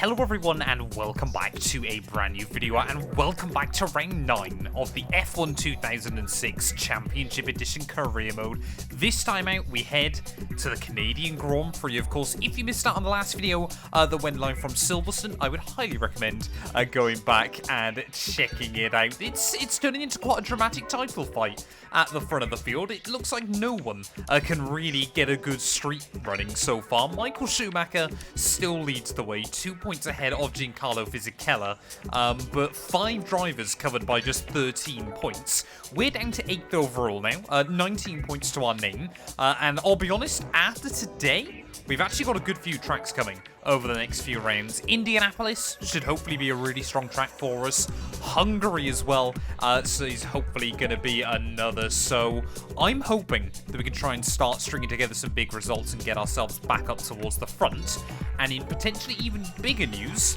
Hello everyone and welcome back to a brand new video and welcome back to round 9 of the F1 2006 Championship Edition Career Mode. This time out we head to the Canadian Grand Prix. Of course, if you missed out on the last video that went live from Silverstone, I would highly recommend going back and checking it out. It's turning into quite a dramatic title fight at the front of the field. It looks like no one can really get a good streak running so far. Michael Schumacher still leads the way, 2 points ahead of Giancarlo Fisichella, but 5 drivers covered by just 13 points. We're down to 8th overall now, 19 points to our name, and I'll be honest, after today, we've actually got a good few tracks coming over the next few rounds. Indianapolis should hopefully be a really strong track for us. Hungary as well, so is hopefully going to be another. So I'm hoping that we can try and start stringing together some big results and get ourselves back up towards the front. And in potentially even bigger news,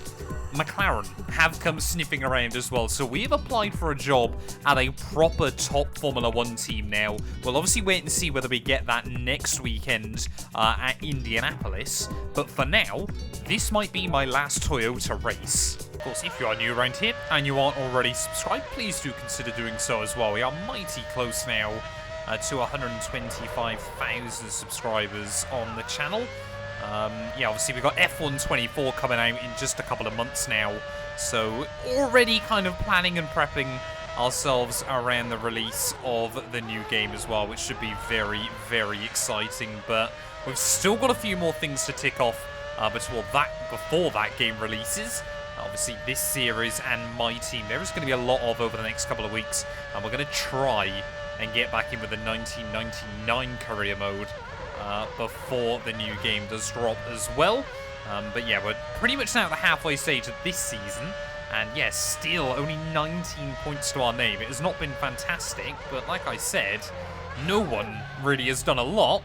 McLaren have come sniffing around as well, so we have applied for a job at a proper top Formula 1 team now. We'll obviously wait and see whether we get that next weekend at Indianapolis, but for now, this might be my last Toyota race. Of course, if you are new around here and you aren't already subscribed, please do consider doing so as well. We are mighty close now to 125,000 subscribers on the channel. Yeah, obviously we've got F1 24 coming out in just a couple of months now, so already kind of planning and prepping ourselves around the release of the new game as well, which should be very, very exciting. But we've still got a few more things to tick off before that game releases. Obviously this series and my team, there is going to be a lot of over the next couple of weeks, and we're going to try and get back in with the 1999 career mode before the new game does drop as well. But yeah, we're pretty much now at the halfway stage of this season, and yes, still only 19 points to our name. It has not been fantastic, but like I said, no one really has done a lot,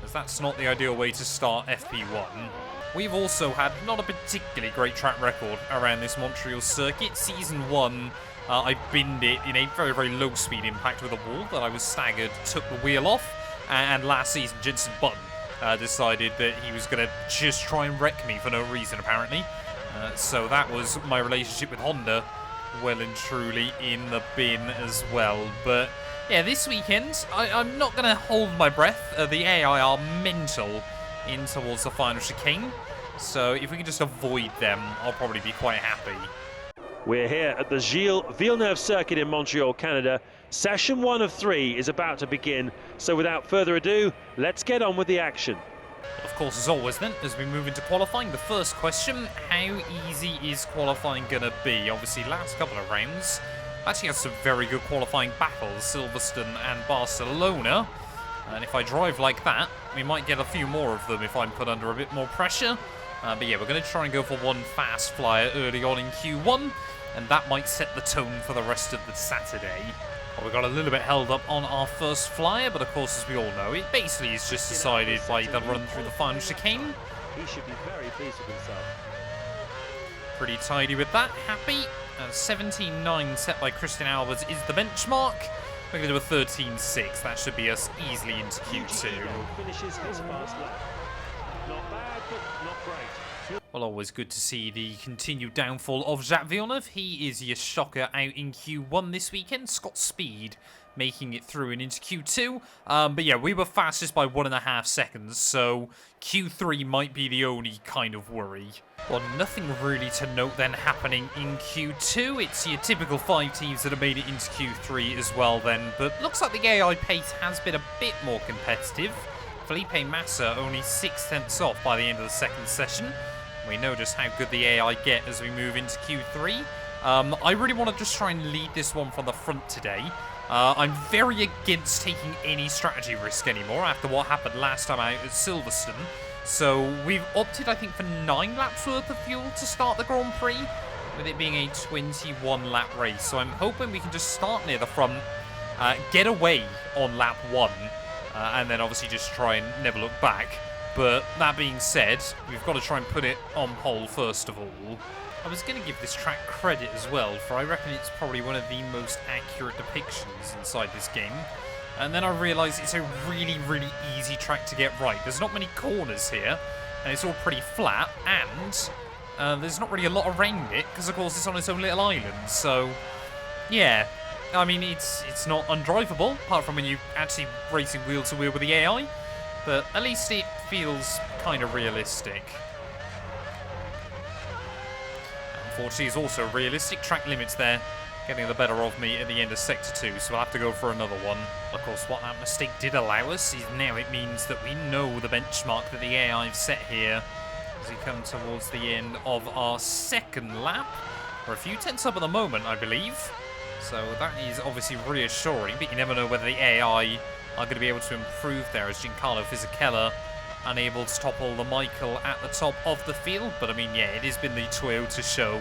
as that's not the ideal way to start FP1. We've also had not a particularly great track record around this Montreal circuit. Season 1, I binned it in a very, very low speed impact with a wall that I was staggered, took the wheel off. And last season, Jenson Button decided that he was going to just try and wreck me for no reason, apparently. So that was my relationship with Honda, well and truly in the bin as well. But yeah, this weekend, I'm not going to hold my breath. The AI are mental in towards the final chicane. So if we can just avoid them, I'll probably be quite happy. We're here at the Gilles Villeneuve circuit in Montreal, Canada. Session 1 of 3 is about to begin, so without further ado, let's get on with the action. Of course, as always then, as we move into qualifying, the first question, how easy is qualifying going to be? Obviously, last couple of rounds, actually had some very good qualifying battles, Silverstone and Barcelona. And if I drive like that, we might get a few more of them if I'm put under a bit more pressure. But yeah, we're going to try and go for one fast flyer early on in Q1, and that might set the tone for the rest of the Saturday. Well, we got a little bit held up on our first flyer, but of course, as we all know, it basically is just decided by the run through the final chicane. He should be very pleased with himself. Pretty tidy with that, happy. 17.9 set by Christian Albers is the benchmark. We're going to do a 13.6. That should be us easily into Q2. Finishes his fast lap. Not bad, but not great. Well, always good to see the continued downfall of Jacques Villeneuve. He is your shocker out in Q1 this weekend. Scott Speed making it through and into Q2. But yeah, we were fastest by 1.5 seconds, so Q3 might be the only kind of worry. Well, nothing really to note then happening in Q2. It's your typical 5 teams that have made it into Q3 as well then. But looks like the AI pace has been a bit more competitive. Felipe Massa only 6/10 off by the end of the second session. We know just how good the AI get as we move into Q3. I really want to just try and lead this one from the front today. I'm very against taking any strategy risk anymore after what happened last time out at Silverstone. So we've opted, I think, for 9 laps worth of fuel to start the Grand Prix, with it being a 21 lap race. So I'm hoping we can just start near the front, get away on lap 1, and then obviously just try and never look back. But that being said, we've got to try and put it on pole first of all. I was going to give this track credit as well, for I reckon it's probably one of the most accurate depictions inside this game. And then I realised it's a really, really easy track to get right. There's not many corners here, and it's all pretty flat, and There's not really a lot around it, because of course it's on its own little island, so yeah. I mean, it's not undrivable, apart from when you're actually racing wheel to wheel with the AI, but at least it feels kind of realistic. Unfortunately, it's also realistic. Track limits there getting the better of me at the end of Sector 2, so I'll have to go for another one. Of course, what that mistake did allow us is now it means that we know the benchmark that the AI have set here as we come towards the end of our second lap. We're a few tenths up at the moment, I believe, so that is obviously reassuring, but you never know whether the AI are going to be able to improve there, as Giancarlo Fisichella unable to topple the Michael at the top of the field. But I mean, yeah, it has been the Toyota show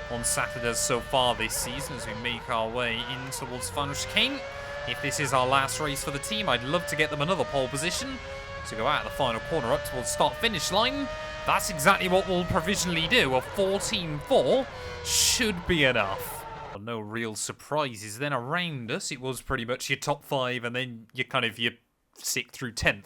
on Saturdays so far this season as we make our way in towards the final chicane. If this is our last race for the team, I'd love to get them another pole position to go out of the final corner up towards start-finish line. That's exactly what we'll provisionally do. A 14.4 should be enough. No real surprises then around us. It was pretty much your top 5 and then your 6th through 10th,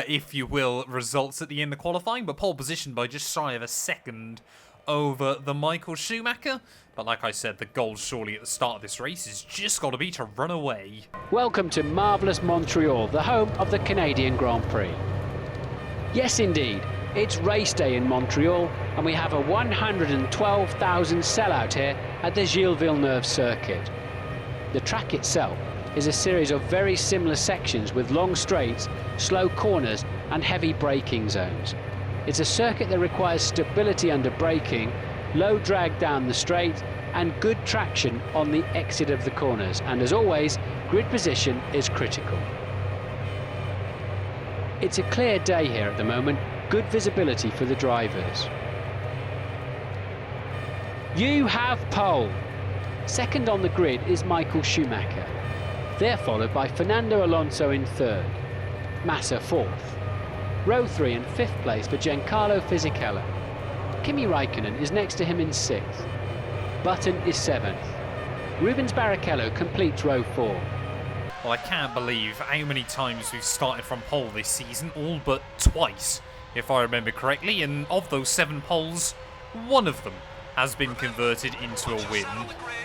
if you will, results at the end of qualifying, but pole position by just shy of a second over the Michael Schumacher. But like I said, the goal surely at the start of this race has just got to be to run away. Welcome to marvellous Montreal, the home of the Canadian Grand Prix. Yes, indeed, it's race day in Montreal, and we have a 112,000 sellout here at the Gilles Villeneuve circuit. The track itself is a series of very similar sections with long straights, slow corners and heavy braking zones. It's a circuit that requires stability under braking, low drag down the straight and good traction on the exit of the corners, and as always, grid position is critical. It's a clear day here at the moment, good visibility for the drivers. You have pole. Second on the grid is Michael Schumacher. They're followed by Fernando Alonso in 3rd, Massa 4th. Row 3 and 5th place for Giancarlo Fisichella. Kimi Raikkonen is next to him in 6th. Button is 7th. Rubens Barrichello completes row 4. Well, I can't believe how many times we've started from pole this season, all but twice, if I remember correctly, and of those 7 poles, one of them has been converted into a win.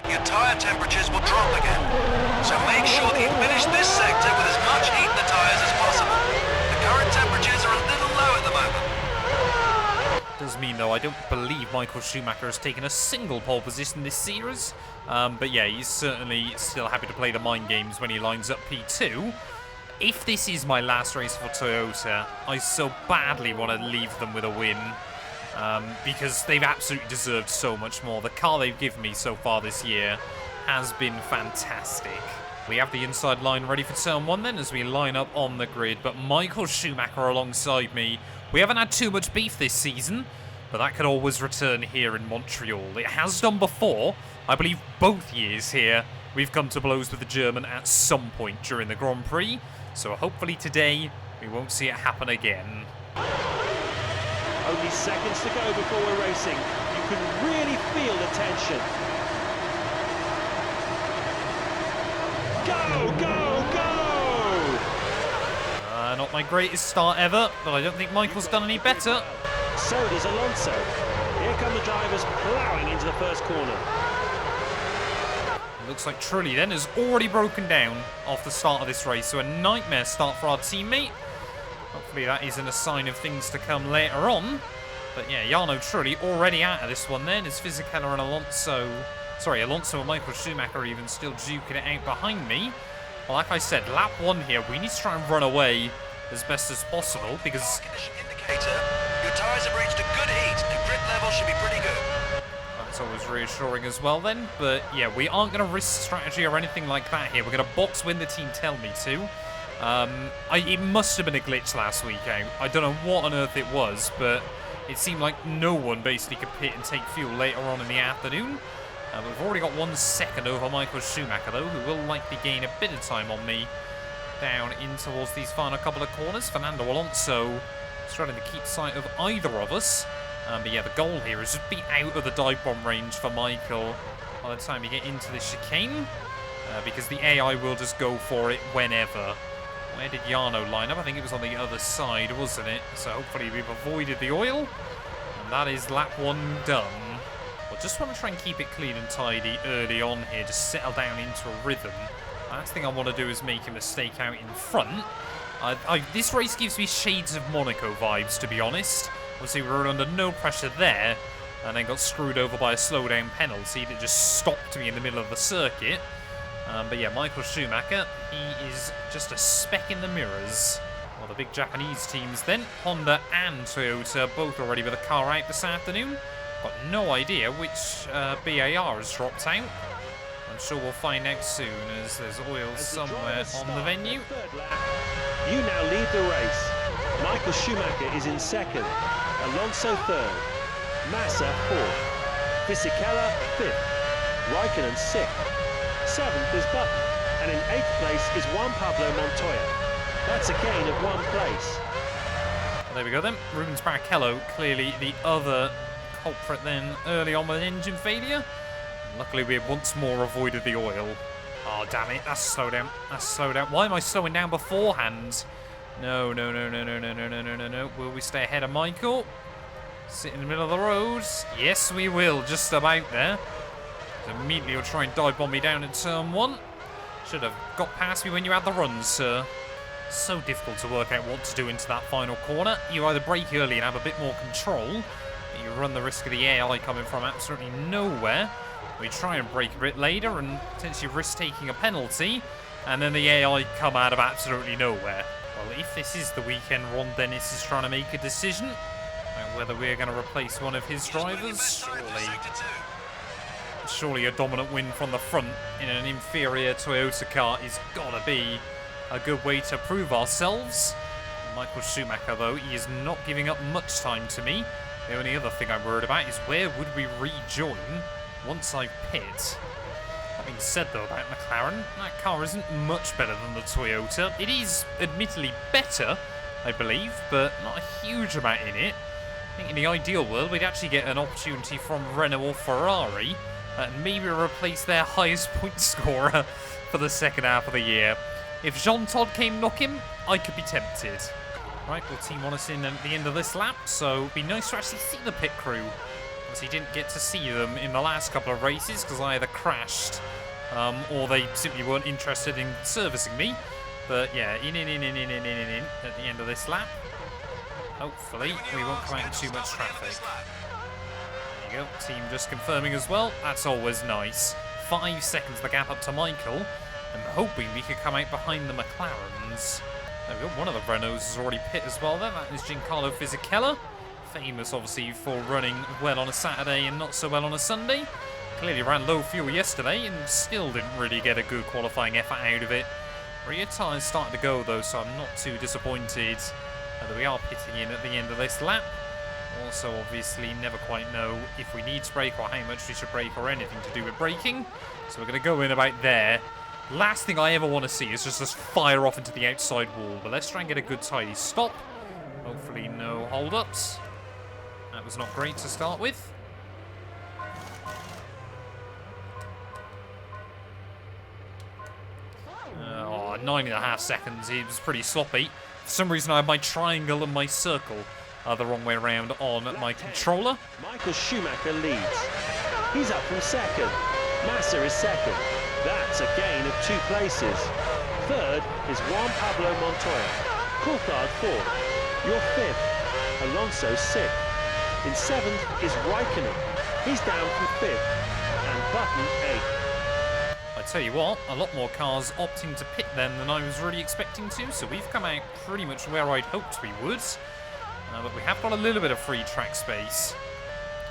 Your tyre temperatures will drop again, so make sure that you finish this sector with as much heat in the tyres as possible. The current temperatures are a little low at the moment. Does mean, though, I don't believe Michael Schumacher has taken a single pole position this series, but yeah, he's certainly still happy to play the mind games when he lines up P2. If this is my last race for Toyota, I so badly want to leave them with a win. Because they've absolutely deserved so much more. The car they've given me so far this year has been fantastic. We have the inside line ready for turn 1 then as we line up on the grid, but Michael Schumacher alongside me. We haven't had too much beef this season, but that could always return here in Montreal. It has done before. I believe both years here we've come to blows with the German at some point during the Grand Prix, so hopefully today we won't see it happen again. Only seconds to go before we're racing. You can really feel the tension. Go, go, go! Not my greatest start ever, but I don't think Michael's done any better. So does Alonso. Here come the drivers ploughing into the first corner. It looks like Trulli then has already broken down off the start of this race, so a nightmare start for our teammate. Hopefully that isn't a sign of things to come later on. But yeah, Jarno Trulli already out of this one then. It's Fisichella and Alonso and Michael Schumacher even still duking it out behind me. Well, like I said, lap 1 here, we need to try and run away as best as possible because... Indicator, your tyres have reached a good heat and grid level should be pretty good. That's always reassuring as well then. But yeah, we aren't going to risk strategy or anything like that here. We're going to box when the team tell me to. It must have been a glitch last week out. I don't know what on earth it was, but it seemed like no one basically could pit and take fuel later on in the afternoon. We've already got 1 second over Michael Schumacher, though, who will likely gain a bit of time on me down in towards these final couple of corners. Fernando Alonso struggling to keep sight of either of us. But yeah, the goal here is just be out of the dive bomb range for Michael by the time you get into the chicane, because the AI will just go for it whenever. Where did Jarno line up? I think it was on the other side, wasn't it? So hopefully we've avoided the oil. And that is lap 1 done. I just want to try and keep it clean and tidy early on here, just settle down into a rhythm. Last thing I want to do is make a mistake out in front. This race gives me shades of Monaco vibes, to be honest. Obviously, we were under no pressure there, and then got screwed over by a slowdown penalty that just stopped me in the middle of the circuit. But yeah, Michael Schumacher, he is just a speck in the mirrors. Well, the big Japanese teams then, Honda and Toyota, both already with a car out this afternoon. Got no idea which BAR has dropped out. I'm sure we'll find out soon, as there's oil somewhere on the venue. You now lead the race. Michael Schumacher is in second, Alonso third, Massa fourth, Fisichella fifth, Raikkonen sixth, seventh is Button, and in eighth place is Juan Pablo Montoya. That's a gain of 1 place. Well, there we go then. Rubens Barrichello, clearly the other culprit then early on with an engine failure. Luckily, we have once more avoided the oil. Oh, damn it. That's a slow down. That's a slow down. Why am I slowing down beforehand? No. Will we stay ahead of Michael? Sit in the middle of the road? Yes, we will. Just about there. Immediately, will try and dive bomb me down in turn 1. Should have got past me when you had the runs, sir. So difficult to work out what to do into that final corner. You either brake early and have a bit more control, but you run the risk of the AI coming from absolutely nowhere. We try and brake a bit later and potentially risk taking a penalty, and then the AI come out of absolutely nowhere. Well, if this is the weekend Ron Dennis is trying to make a decision about whether we're going to replace one of his drivers, surely a dominant win from the front in an inferior Toyota car is got to be a good way to prove ourselves. Michael Schumacher, though, he is not giving up much time to me. The only other thing I'm worried about is where would we rejoin once I pit. That being said, though, about McLaren, that car isn't much better than the Toyota. It is admittedly better, I believe, but not a huge amount in it. I think in the ideal world, we'd actually get an opportunity from Renault or Ferrari and maybe replace their highest point scorer for the second half of the year. If Jean Todt came knocking, I could be tempted. Right, we'll team on us in at the end of this lap, so it'd be nice to actually see the pit crew. He didn't get to see them in the last couple of races because I either crashed or they simply weren't interested in servicing me. But yeah, in at the end of this lap. Hopefully we won't come out in too much traffic. There you go, team just confirming as well. That's always nice. 5 seconds the gap up to Michael. I'm hoping we could come out behind the McLarens. There we go, one of the Renaults has already pit as well then. That is Giancarlo Fisichella. Famous, obviously, for running well on a Saturday and not so well on a Sunday. Clearly ran low fuel yesterday and still didn't really get a good qualifying effort out of it. Rear tyres starting to go, though, so I'm not too disappointed that we are pitting in at the end of this lap. Also, obviously, never quite know if we need to brake or how much we should brake or anything to do with braking. So we're going to go in about there. Last thing I ever want to see is just us fire off into the outside wall. But let's try and get a good tidy stop. Hopefully no hold-ups. That was not great to start with. 9.5 seconds. It was pretty sloppy. For some reason, I had my triangle and my circle the wrong way around on my controller. Michael Schumacher leads. He's up from second. Massa is second. That's a gain of 2 places. Third is Juan Pablo Montoya. Coulthard fourth. You're fifth. Alonso sixth. In 7th is Raikkonen. He's down from 5th. And Button 8th. I tell you what, a lot more cars opting to pit then than I was really expecting to, so we've come out pretty much where I'd hoped we would. But we have got a little bit of free track space.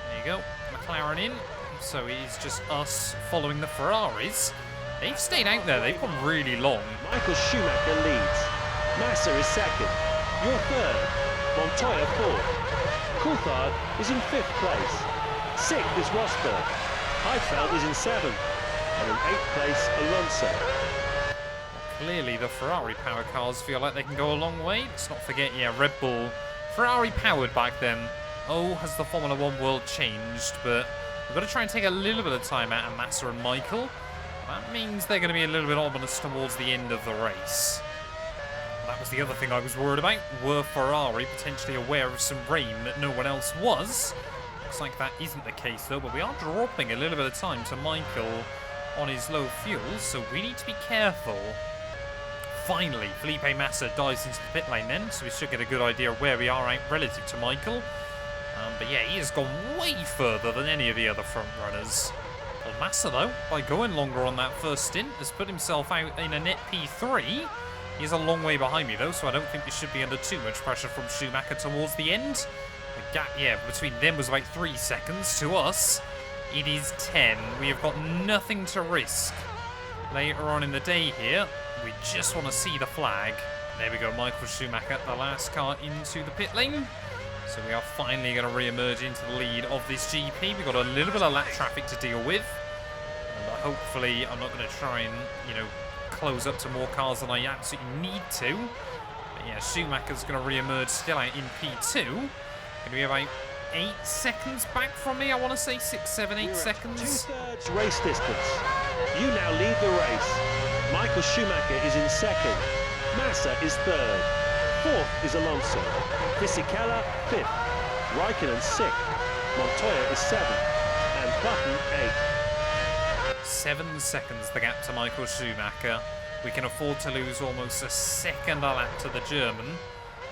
There you go, McLaren in. So it's just us following the Ferraris. They've stayed out there, they've gone really long. Michael Schumacher leads. Massa is second. You're third. Montoya fourth. Coulthard is in 5th place. 6th is Rosberg. Heidfeld is in 7th. And in 8th place, Alonso. Clearly the Ferrari power cars feel like they can go a long way. Let's not forget, yeah, Red Bull. Ferrari powered back then. Oh, has the Formula 1 world changed? But we've got to try and take a little bit of time out of Massa and Michael. That means they're going to be a little bit ominous towards the end of the race. That was the other thing I was worried about. Were Ferrari potentially aware of some rain that no one else was? Looks like that isn't the case though, but we are dropping a little bit of time to Michael on his low fuel, so we need to be careful. Finally, Felipe Massa dives into the pit lane then, so we should get a good idea of where we are out relative to Michael. But yeah, he has gone way further than any of the other front runners. Well, Massa though, by going longer on that first stint, has put himself out in a net P3. He's a long way behind me though, so I don't think we should be under too much pressure from Schumacher towards the end. The gap, yeah, between them was about 3 seconds. To us, it is 10. We have got nothing to risk later on in the day here. We just want to see the flag. There we go, Michael Schumacher, the last car into the pit lane. So we are finally going to re-emerge into the lead of this GP. We've got a little bit of lap traffic to deal with. And hopefully I'm not going to try and, you know, close up to more cars than I absolutely need to. But yeah, Schumacher's going to re-emerge still out in P2. Going to be about 8 seconds back from me, I want to say 6, 7, 8 seconds. 2/3 race distance. You now lead the race. Michael Schumacher is in second. Massa is third. Fourth is Alonso. Fisichella fifth. Raikkonen sixth. Montoya is seventh. And Button eighth. 7 seconds the gap to Michael Schumacher. We can afford to lose almost a second a lap to the German.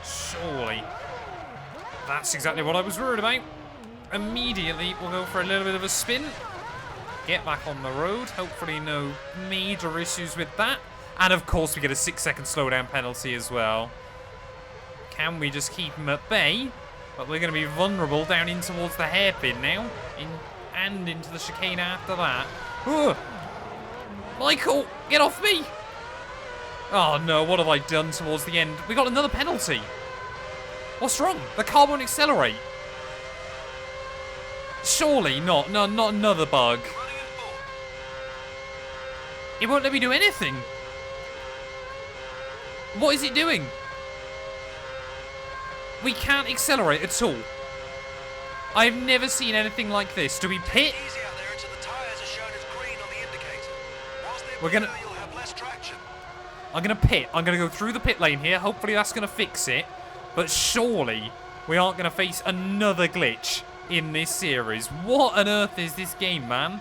Surely. That's exactly what I was worried about. Immediately, we'll go for a little bit of a spin. Get back on the road. Hopefully no major issues with that. And of course we get a 6-second slowdown penalty as well. Can we just keep him at bay? But we're going to be vulnerable down in towards the hairpin now. And into the chicane after that. Ugh. Michael, get off me! Oh no, what have I done towards the end? We got another penalty. What's wrong? The car won't accelerate. Surely not. No, not another bug. It won't let me do anything. What is it doing? We can't accelerate at all. I've never seen anything like this. Do we pit? Easy out there until the tyres are shown as green on the indicator. Whilst they're We're gonna- blue, you'll have less traction. I'm going to pit. I'm going to go through the pit lane here. Hopefully that's going to fix it. But surely we aren't going to face another glitch in this series. What on earth is this game, man?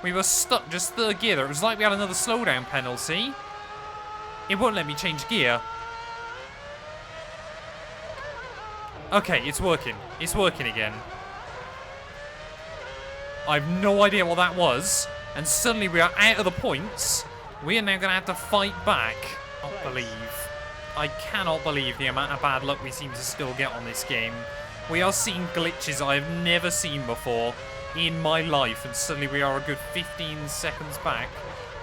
We were stuck just third gear there. It was like we had another slowdown penalty. It won't let me change gear. Okay, it's working. It's working again. I've no idea what that was. And suddenly we are out of the points. We are now going to have to fight back. I cannot believe the amount of bad luck we seem to still get on this game. We are seeing glitches I have never seen before in my life. And suddenly we are a good 15 seconds back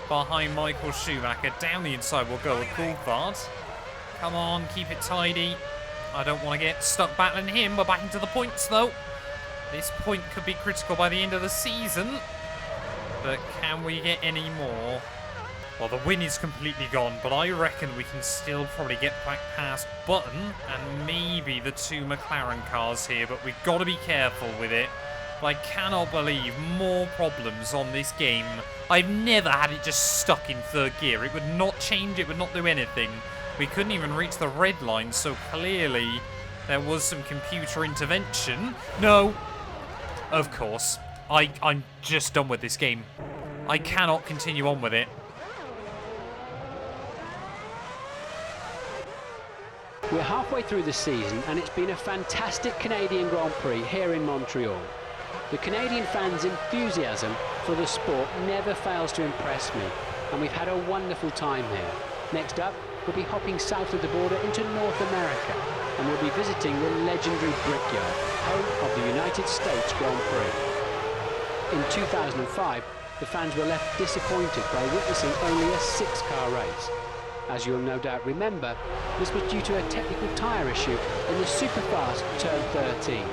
behind Michael Schumacher. Down the inside we'll go with Coulthard. Come on, keep it tidy. I don't want to get stuck battling him. We're back into the points, though. This point could be critical by the end of the season. But can we get any more? Well, the win is completely gone, but I reckon we can still probably get back past Button and maybe the 2 McLaren cars here, but we've got to be careful with it. I cannot believe more problems on this game. I've never had it just stuck in third gear. It would not change, it would not do anything. We couldn't even reach the red line, so clearly there was some computer intervention. No, of course. I'm just done with this game. I cannot continue on with it. We're halfway through the season and it's been a fantastic Canadian Grand Prix here in Montreal. The Canadian fans' enthusiasm for the sport never fails to impress me, and we've had a wonderful time here. Next up, we'll be hopping south of the border into North America, and we'll be visiting the legendary Brickyard, home of the United States Grand Prix. In 2005, the fans were left disappointed by witnessing only a 6-car race. As you'll no doubt remember, this was due to a technical tyre issue in the Superfast Turn 13.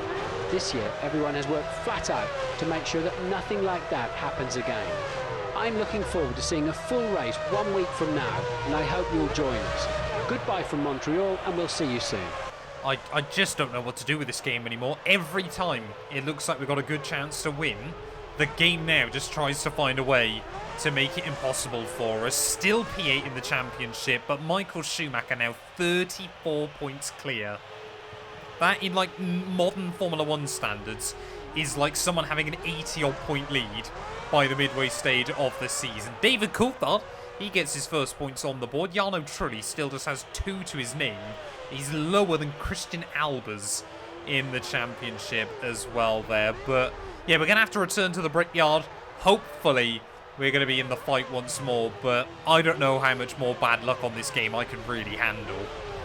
This year, everyone has worked flat out to make sure that nothing like that happens again. I'm looking forward to seeing a full race 1 week from now, and I hope you'll join us. Goodbye from Montreal, and we'll see you soon. I just don't know what to do with this game anymore. Every time it looks like we've got a good chance to win, the game now just tries to find a way to make it impossible for us. Still P8 in the championship, but Michael Schumacher now 34 points clear. That, in like modern Formula 1 standards, is like someone having an 80-odd point lead by the midway stage of the season. David Coulthard, he gets his first points on the board. Jarno Trulli still just has 2 to his name. He's lower than Christian Albers in the championship as well there. But yeah, we're going to have to return to the Brickyard. Hopefully, we're going to be in the fight once more. But I don't know how much more bad luck on this game I can really handle.